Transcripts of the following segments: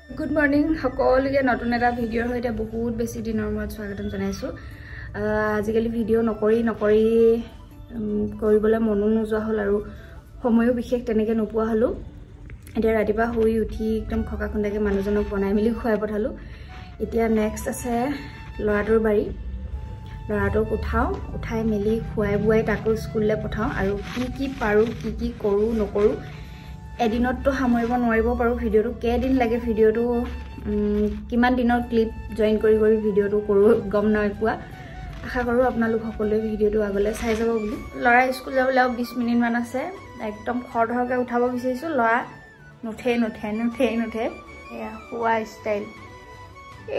Good morning, সকলোকে নতুন এটা ভিডিঅ'ৰ সৈতে বহুত বেছি দিনৰ মূৰত স্বাগতম জনাইছো। আজিকালি ভিডিঅ' নকৰি কৰিবলৈ মনো নোযোৱা হ'ল আৰু সময়ো বিশেষ তেনেকৈ নোপোৱা হ'লো। এতিয়া ৰাতিপুৱা শুই উঠি একদম খকা খুন্দাকে মানুহজনক বনাই মেলি খুৱাই পঠালো। এতিয়া নেক্সট আছে ল'ৰাটোৰ বাৰী। ল'ৰাটোক উঠাই মেলি খুৱাই বুৱাই তাকো স্কুললৈ পঠাওঁ আৰু কি পাৰোঁ কি কৰোঁ নকৰোঁ এদিনততো সামৰিব নোৱাৰিব পাৰোঁ। ভিডিঅ'টো কেইদিন লাগে, ভিডিঅ'টো কিমান দিনৰ ক্লিপ জইন কৰি ভিডিঅ'টো কৰোঁ গম নাই পোৱা। আশা কৰোঁ আপোনালোক সকলোৱে ভিডিঅ'টো আগলৈ চাই যাব বুলি। ল'ৰা স্কুল যাবলৈ আৰু 20 মিনিটমান আছে। একদম খৰধৰকৈ উঠাব বিচাৰিছোঁ। ল'ৰা নুঠে। এয়া শুৱা ষ্টাইল।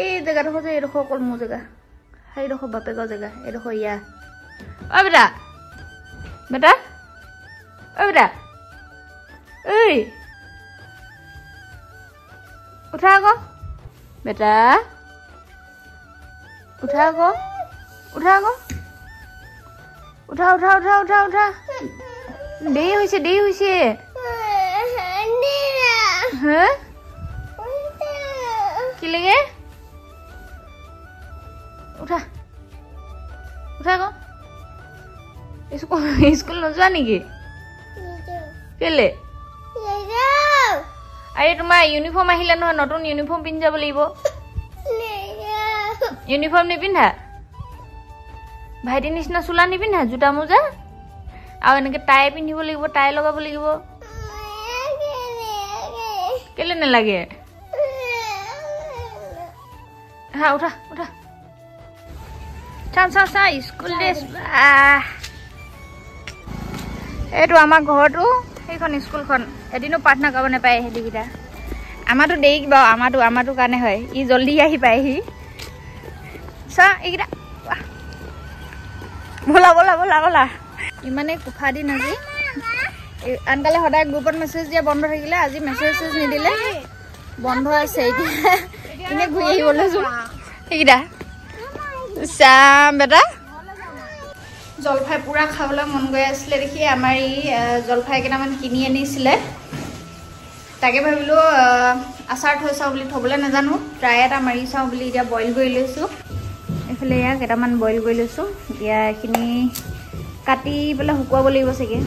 এই জেগাডোখৰ যে এইডোখৰ অকল মোৰ জেগা, সেইডোখৰ বাপেকৰ জেগা, এইডোখৰ ইয়া। অ' বেটা ঐ উঠা আকৌ বেটা, উঠা দেৰি হৈছে হা কি লাগে? উঠা আকৌ। স্কুল নোযোৱা নেকি? কেলে? আৰে তোমাৰ ইউনিফৰ্ম আহিলে নহয়, নতুন ইউনিফৰ্ম পিন্ধি যাব লাগিব। ইউনিফৰ্ম নিপিন্ধা? ভাইটিৰ নিচিনা চোলা নিপিন্ধা? জোতা মোজা আৰু এনেকে টাই পিন্ধিব লাগিব, টাই লগাব লাগিব। কেলে নালাগে? হা উঠা চা স্কুল ড্ৰেছ। এইটো আমাৰ ঘৰটো, সেইখন স্কুলখন। এদিনো প্ৰাৰ্থনা কৰিব নাপায় সেইকেইটা। আমাৰতো দেৰি বাৰু, আমাৰতো কাৰণে হয়। ই জল্দি আহি পায়হি। চা এইকেইটা বলা ইমানেই কোফা দিন আজি। আনকালে সদায় গ্ৰুপত মেছেজ দিয়া বন্ধ থাকিলে, আজি মেছেজ নিদিলে, বন্ধ আছে। এতিয়া এনেই ঘূৰি আহিব লৈছো। সেইকেইটা চাম বেটা। জলফাই পুৰা খাবলৈ মন গৈ আছিলে দেখি আমাৰ ই জলফাই কেইটামান কিনি আনিছিলে। তাকে ভাবিলোঁ আচাৰ থৈ চাওঁ বুলি, থ'বলৈ নাজানো, ট্ৰাই এটা মাৰি চাওঁ বুলি এতিয়া বইল কৰি লৈছোঁ। এইফালে এয়া কেইটামান বইল কৰি লৈছোঁ। এতিয়া এইখিনি কাটি পেলাই শুকুৱাব লাগিব চাগে।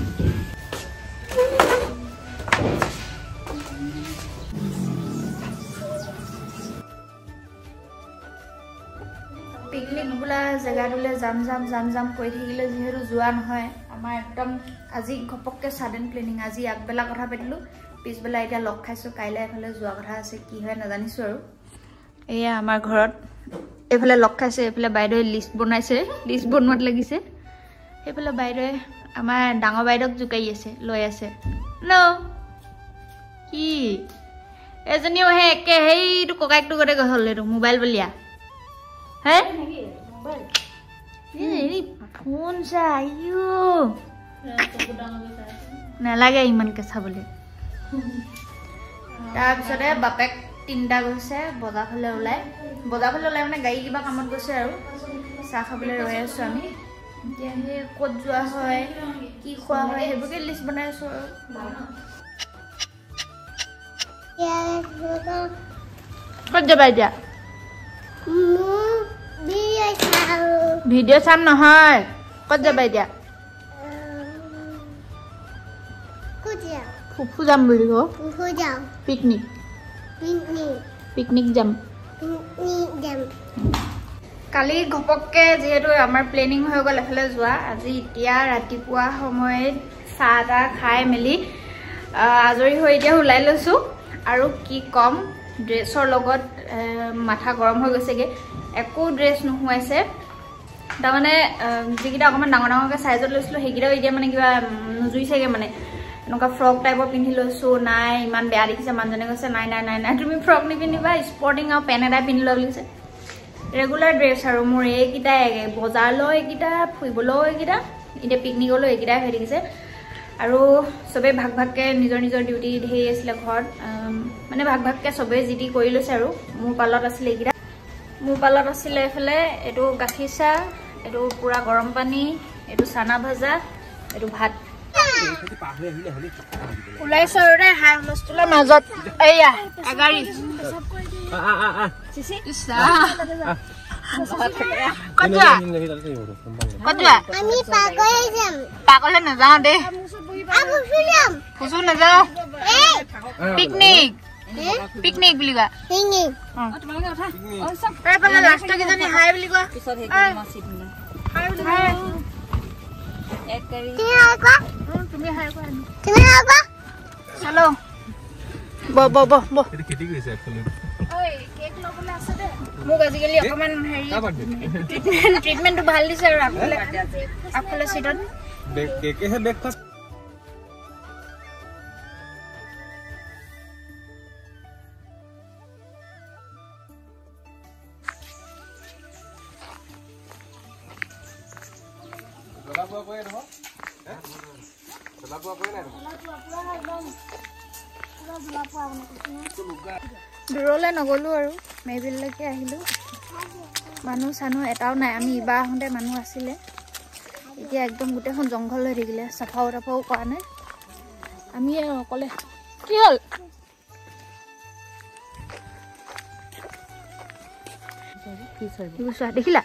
পিকনিক বোলা জেগাটোলৈ যাম কৰি থাকিলে যিহেতু যোৱা নহয়। আমাৰ একদম আজি ঘপককৈ ছাডেন প্লেনিং। আজি আগবেলা কথা পাতিলোঁ, পিছবেলা এতিয়া লগ খাইছোঁ। কাইলৈ এফালে যোৱা কথা আছে, কি হয় নাজানিছোঁ আৰু। এয়া আমাৰ ঘৰত এইফালে লগ খাইছে, এইফালে বাইদেৱে লিষ্ট বনাইছে, লিষ্ট বনোৱাত লাগিছে। সেইফালে বাইদেৱে আমাৰ ডাঙৰ বাইদেউক জোকাৰি আছে, লৈ আছে ন কি এজনীও হে একে সেইটো ককাইকটো গোটেই হ'ল। এইটো মোবাইল বলিয়া হে ফোন চাই নালাগে ইমানকে চাবলৈ। তাৰপিছতে বাপেক 3টা গৈছে বজাৰ ফালে ওলাই মানে গাড়ী কিবা কামত গৈছে আৰু। চাহ খাবলৈ ৰৈ আছোঁ আমি। এতিয়া সেই ক'ত যোৱা হয়, কি খোৱা হয়, সেইবোৰকে লিষ্ট বনাই আছোঁ আৰু। ক'ত যাবা এতিয়া? ভিডিঅ' চাম নহয়, ক'ত যাবা এতিয়া? ফুফু যাম বুলি ক। পিকনিক যাম। কালি ঘপককৈ যিহেতু আমাৰ প্লেনিং হৈ গ'ল এফালে যোৱা, আজি এতিয়া ৰাতিপুৱা সময়ত চাহ তাহ খাই মেলি আজৰি হৈ এতিয়া ওলাই লৈছোঁ। আৰু কি ক'ম, ড্ৰেছৰ লগত মাথা গৰম হৈ গৈছেগৈ। একো ড্ৰেছ নোহোৱাইছে। তাৰমানে যিকেইটা অকণমান ডাঙৰকৈ চাইজত লৈছিলোঁ সেইকেইটাও এতিয়া মানে কিবা নুজুৰিছেগৈ। মানে এনেকুৱা ফ্ৰক টাইপৰ পিন্ধি লৈছোঁ। নাই ইমান বেয়া দেখিছে। মানুহজনে কৈছে নাই তুমি ফ্ৰক নিপিন্ধিবা, স্পৰ্টিং আৰু পেণ্ট এটাই পিন্ধি লোৱা বুলিছে। ৰেগুলাৰ ড্ৰেছ আৰু মোৰ এইকেইটাই, বজাৰলৈও এইকেইটা, ফুৰিবলৈও এইকেইটা, এতিয়া পিকনিকলৈও এইকেইটাই হৈ থাকিছে। আৰু চবেই ভাগকৈ নিজৰ ডিউটি ধেৰ আছিলে ঘৰত, মানে ভাগকৈ চবেই যি টি কৰি লৈছে আৰু। মোৰ পালত আছিলে এইকেইটা। মোৰ পালত আছিলে এইফালে এইটো গাখীৰ চাহ, এইটো পুৰা গৰম পানী, এইটো চানা ভাজা, এইটো ভাত। ওলাইছো ৰে হাই হুলস্থুলৰ মাজত। এয়া এগাড়ী চিচি ইচ্ছা আমি পাগলে যাম পাগলে নাযাওঁ দে ফুচু নাযাওঁ পিকনিক পিকনিক বুলি কোৱা তোমালোকে লাষ্ট কেইজনী হাই বুলি কোৱা তুমি হাই কোৱা চলো মোক আজিকালি অকমান ট্ৰিটমেণ্টটো ভাল দিছে আৰু আগফালে চিটত দূৰলৈ নগলো আৰু মেবিললৈকে আহিলো মানুহ চানুহ এটাও নাই আমি ইবাৰ আহোঁতে মানুহ আছিলে এতিয়া একদম গোটেইখন জংঘল হৈ থাকিলে চাফাও তাফাও কৰা নাই আমি অকলে কি হ'ল দেখিলা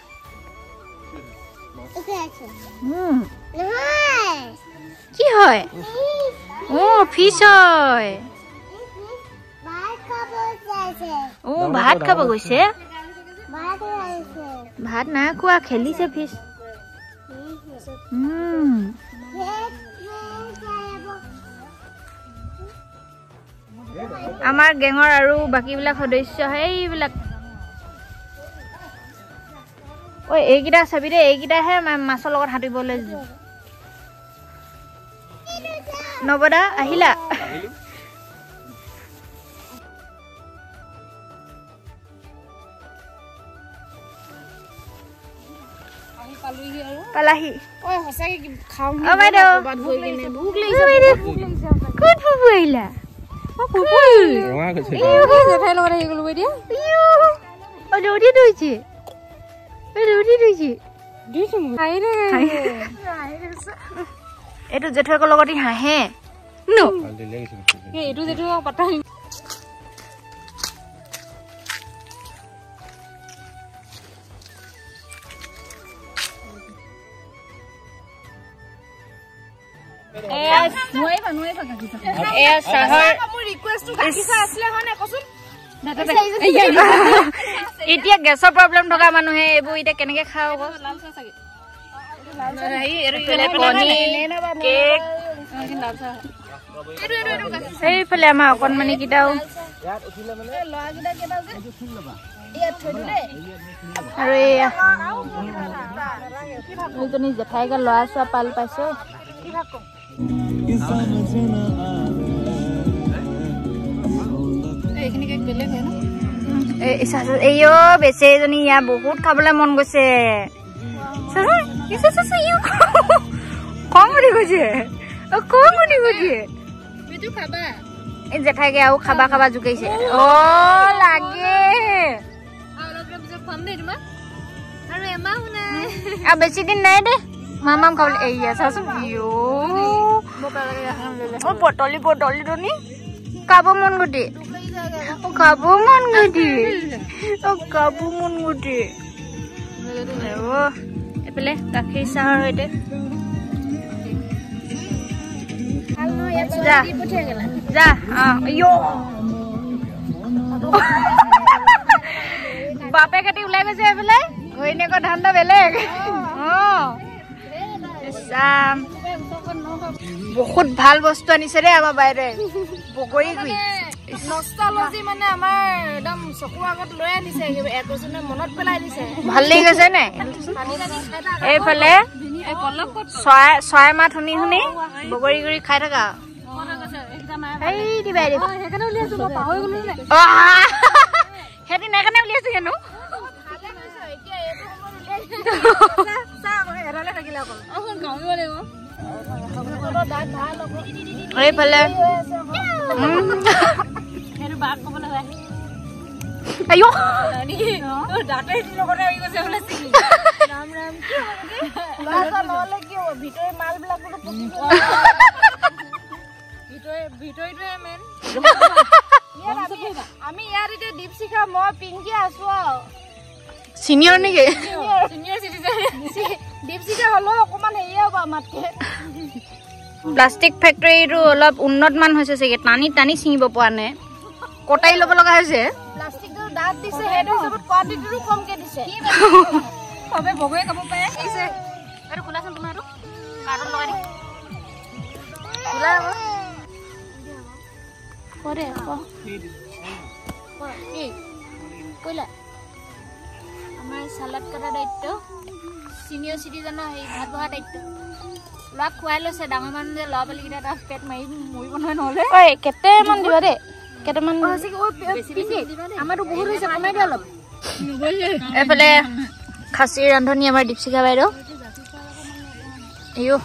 কি হয় ফিছ হয় ভাত খাব গৈছে ভাত নাই খোৱা খেলিছে ফিছ আমাৰ গেঙৰ আৰু বাকীবিলাক সদস্য সেইবিলাক ঐ এইকেইটা চাবি দে এইকেইটাহে মাছৰ লগত সাঁতুৰিবলৈ নবদা আহিলা পালাহি বাইদেউ ক'ত ফুবু আহিলা এইটো জেঠুৱেকৰ লগত হাঁহে এইটো জেঠু পাতা এতিয়া গেছৰ প্ৰব্লেম থকা মানুহে এইবোৰ এতিয়া কেনেকে খাওঁ সেইফালে আমাৰ অকণমানি কেইটাও আৰু এইজনী জেঠাইকে ল'ৰা ছোৱা পাল পাইছে বেচে এজনী ইয়াৰ বহুত খাবলৈ মন গৈছে খং উঠি গৈছে জেঠাইকে আৰু খাবা খাবা জোকাইছে অ লাগে আৰু বেছি দিন নাই দে মামাম খাবলৈ এয়া চাচোন পটলি টনি খাব মন গুটি এইফালে গাখীৰ চাহৰ সৈতে যা বাপে কাটি ওলাই গৈছে এইফালে ঘৈণীয়েকৰ ধান্দা বেলেগ বহুত ভাল বস্তু আনিছে দেই আমাৰ বাইৰে বগৰী নষ্টালজি মানে আমাৰ একদম চকুৰ আগত লৈ আনিছে মনত পেলাই দিছে ভাল লাগি গৈছে নে এইফালে চৰাই মাত শুনি শুনি বগৰী গুৰি খাই থাকা সেইদিনা সেইকাৰণে উলিয়াইছো কেনো এইফালে আমি ইয়াত এতিয়া দীপশিখা মই পিংকি আছো সিনিয়ৰ নেকি সিনিয়ৰ সিটিজেন দীপশিখা হলো অকমান হেৰি হ'ব আমাতকে প্লাষ্টিক ফেক্টৰীটো অলপ উন্নত মান হৈছে চাগে টানি টানি ছিঙিব পৰা নাই কটাই ল'ব লগা হৈছে প্লাষ্টিকটো দাঁত দিছে হেটো হিচাপত কোৱান্টিটিটো কমকে দিছে সবে বগৈ কাব পাৰে এইছে আৰু খোলাচোন তোমাৰো কাৰ্টন লগাই দি খোলা হ'ব কৰে কি কইলা আমাৰ সালাড কৰা দায়িত্ব সিনিয়ৰ সিটিজেনৰ এই ভাত বহা দায়িত্ব লাক খুৱাই লৈছে ডাঙৰ মানুহ যে লৱা পালি কিটা তা পেট মাৰি মৰিব নহয় নহলে ঐ কেটেমান দিবা দে কেটেমান আমাৰটো বহুত হৈছে কমাই দিয়া অলপ এফালে খাচীৰ ৰান্ধনি আমাৰ দীপশিখা বাইদেউ ইয়ো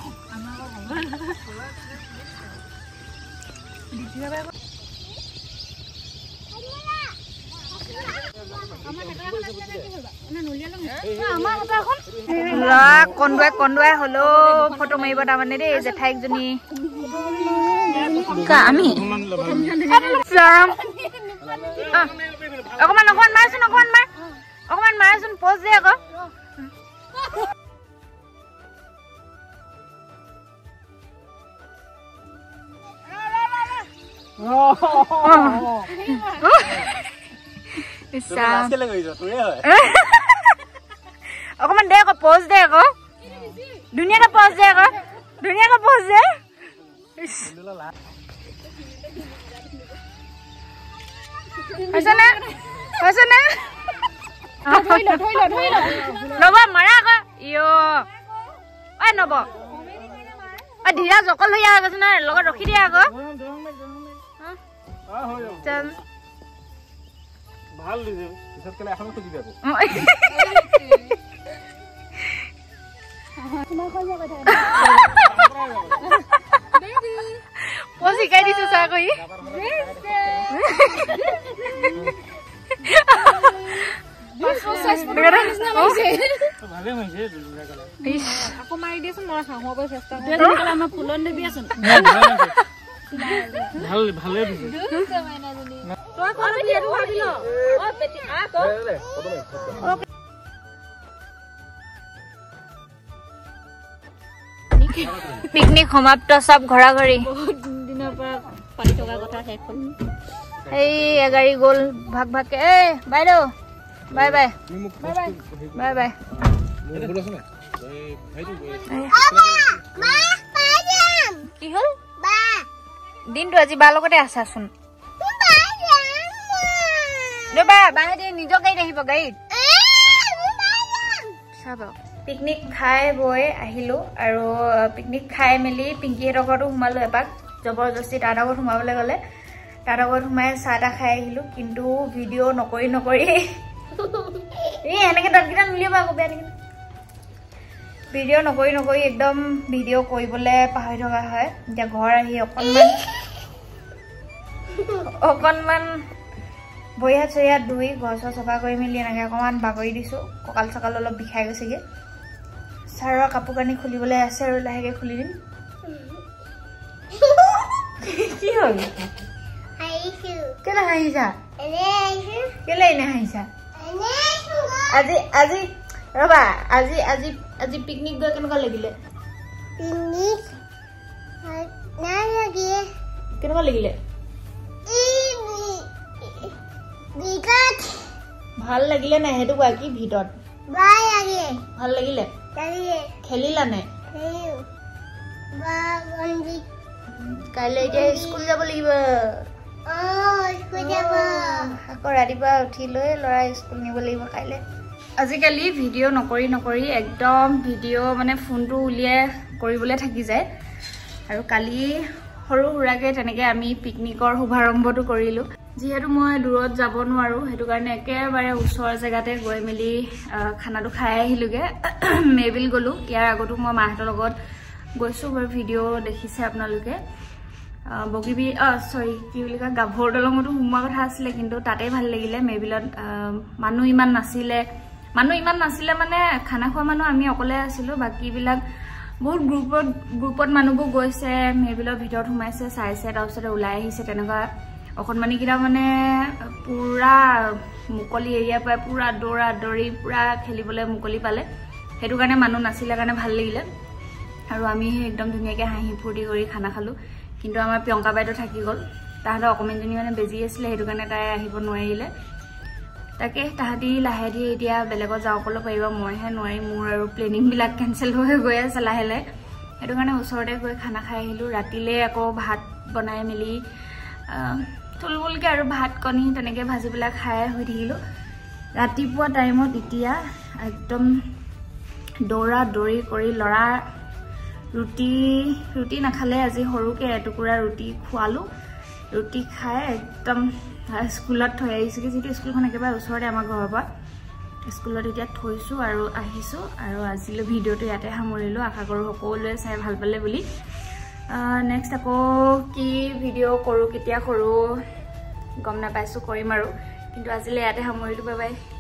কন্দুৱাই হলো ফটো মাৰিব তাৰমানে দেই জেঠাইকজনী আমি অকমান মাৰচোন পজ দে আকৌ অকমান দে আকৌ পজ দে আকৌ ধুনীয়াকে পজ দে আকৌ ধুনীয়াকে পজ দে হৈছে নব মাৰা আকৌ ইয় ঐ নব ঐ ধীৰা জকল হৈ গৈছে নহয় লগত ৰখি দিয়া আকৌ ভাল দিছে পিছত কেলে এখন খুজি দিব মই শিকাই দিছো চা কৰি আকৌ মাৰি দিয়েচোন মই খাব চেষ্টা আমাৰ ফুলন দেবী আছোন ভালে দিছে পিকনিক সমাপ্ত সব ঘৰা ঘৰি বহুত দিনৰ পৰা পাতি থকা কথা শেষ হ'ল এই এগাড়ী গ'ল ভাগ ভাগকে এই বাইদেউ বাই বাই বাই বাই কি হ'ল দিনটো আজি বাৰ লগতে আছাচোন বাহেদি নিজৰ গাড়ীত আহিব গাড়ীত চাব পিকনিক খাই বৈ আহিলোঁ আৰু পিকনিক খাই মেলি পিংকিহঁতৰ ঘৰতো সোমালোঁ এপাক জবৰদস্তি তাৰ ঘৰত সোমাবলৈ গ'লে তাৰ ঘৰত সোমাই চাহ তাহ খাই আহিলোঁ কিন্তু ভিডিঅ' নকৰি এই এনেকৈ দাঁতকেইটা নুলিয়াব আকৌ বেয়া নেকি ভিডিঅ' নকৰি একদম ভিডিঅ' কৰিবলৈ পাহৰি থকা হয় এতিয়া ঘৰ আহি অকণমান ভৰি হাত চৰি হাত ধুই ঘৰ চৰ চফা কৰি মেলি এনেকৈ অকণমান বাগৰি দিছোঁ কঁকাল চকাল অলপ বিষাই গৈছেগৈ ছাৰৰ কাপোৰ কানি খুলিবলৈ আছে আৰু লাহেকৈ খুলি দিম কি হ'ল কেলে হাঁহিছা কেলে এনে হাঁহিছা আজি ৰবা আজি পিকনিক গৈ কেনেকুৱা লাগিলে কেনেকুৱা লাগিলে ভাল লাগিলে নাই সেইটো কোৱা কি ভিতৰত ভাল লাগিলে খেলিলা নে কাইলৈ এতিয়া স্কুল যাব লাগিব আকৌ ৰাতিপুৱা উঠি লৈ ল'ৰা স্কুল নিব লাগিব কাইলৈ আজিকালি ভিডিঅ' নকৰি একদম ভিডিঅ' মানে ফোনটো উলিয়াই কৰিবলৈ থাকি যায় আৰু কালি সৰু সুৰাকৈ তেনেকৈ আমি পিকনিকৰ শুভাৰম্ভটো কৰিলোঁ যিহেতু মই দূৰত যাব নোৱাৰোঁ সেইটো কাৰণে একেবাৰে ওচৰৰ জেগাতে গৈ মেলি খানাটো খাই আহিলোঁগৈ মেবিল গ'লোঁ ইয়াৰ আগতো মই মাহঁতৰ লগত গৈছোঁ বাৰু ভিডিঅ' দেখিছে আপোনালোকে বগীবি কি বুলি কয় গাভৰু দলঙতো সোমোৱা কথা আছিলে কিন্তু তাতেই ভাল লাগিলে মেবিলত মানুহ ইমান নাছিলে মানে খানা খোৱা মানুহ আমি অকলে আছিলোঁ বাকীবিলাক বহুত গ্ৰুপত মানুহবোৰ গৈছে মেবিলৰ ভিতৰত সোমাইছে চাইছে তাৰপিছতে ওলাই আহিছে তেনেকুৱা অকণমানিকেইটা মানে পুৰা মুকলি এৰিয়া পাই পুৰা দৌৰা দৌৰি পুৰা খেলিবলৈ মুকলি পালে সেইটো কাৰণে মানুহ নাছিলে কাৰণে ভাল লাগিলে আৰু আমি একদম ধুনীয়াকৈ হাঁহি ফূৰ্তি কৰি খানা খালোঁ কিন্তু আমাৰ প্ৰিয়ংকা বাইদেউ থাকি গ'ল তাহাঁতৰ অকণমানজনী মানে বেজি আছিলে সেইটো কাৰণে তাই আহিব নোৱাৰিলে তাকে তাহাঁতি লাহে ধীৰে এতিয়া বেলেগত যাওঁ ক'লেও পাৰিব মইহে নোৱাৰিম মোৰ আৰু প্লেনিংবিলাক কেঞ্চেল হৈ গৈ আছে লাহে লাহে সেইটো কাৰণে ওচৰতে গৈ খানা খাই আহিলোঁ ৰাতিলৈ আকৌ ভাত বনাই মেলি থুলমূলকৈ আৰু ভাত কণী তেনেকৈ ভাজি পেলাই খাই হৈ থাকিলোঁ ৰাতিপুৱা টাইমত এতিয়া একদম দৌৰা দৌৰি কৰি ল'ৰা ৰুটি নাখালে আজি সৰুকৈ এটুকুৰা ৰুটি খোৱালোঁ ৰুটি খাই একদম স্কুলত থৈ আহিছোঁগৈ যিটো স্কুলখন একেবাৰে ওচৰতে আমাৰ ঘৰৰ পৰা স্কুলত এতিয়া থৈছোঁ আৰু আহিছোঁ আৰু আজিলৈ ভিডিঅ'টো ইয়াতে সামৰিলোঁ আশা কৰোঁ সকলোৱে চাই ভাল পালে বুলি নেক্সট আকৌ কি ভিডিঅ' কৰোঁ কেতিয়া কৰোঁ গম নাপাইছোঁ কৰিম আৰু কিন্তু আজিলৈ ইয়াতে সামৰিলোঁ বাই বাই